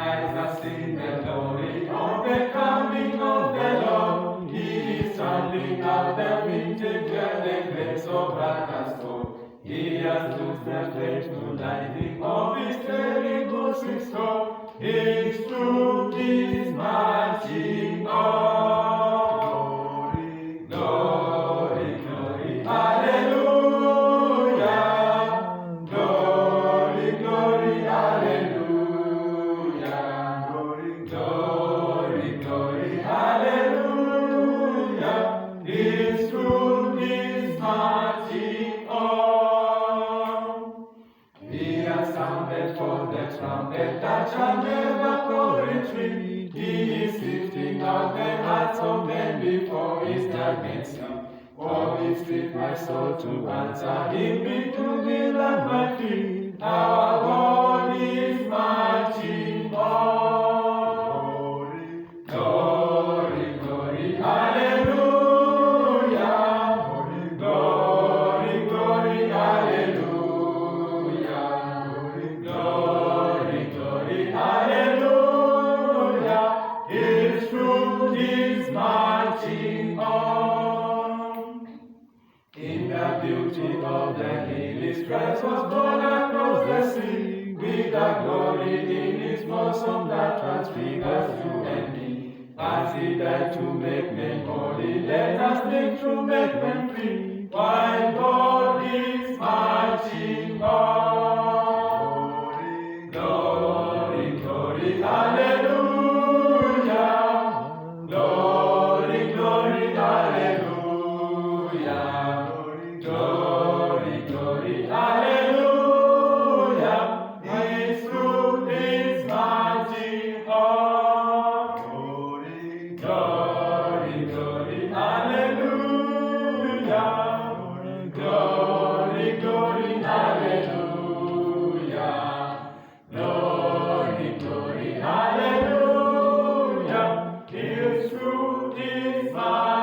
eyes have seen the glory of the coming of the Lord. He is trampling out the vintage and the grapes of wrath has torn. He has loosed the faithful lightning of his terrible store. His truth is marching on. Glory, glory, hallelujah. Glory, glory, hallelujah. Glory, glory, hallelujah. His truth is marching on. He has sounded for the trumpet that shall never go retreat. He is sifting out the hearts of men before his judgment seat. Oh, we strip my soul to answer him, be to be at my feet. Our God is marching on. Glory, glory, hallelujah. Glory, glory, hallelujah. Glory, glory, hallelujah. His truth is marching on. In the beauty of the hill, his Christ was born across the sea, with a glory in his bosom that transfigures you and me. As he died to make men holy, let us live to make men free, while God is marching on. Glory, glory, hallelujah. Glory, glory, hallelujah. Glory, glory, hallelujah. His truth is marching on. Glory, glory, hallelujah. Glory, glory, hallelujah. Glory, glory, hallelujah. His truth is marching on.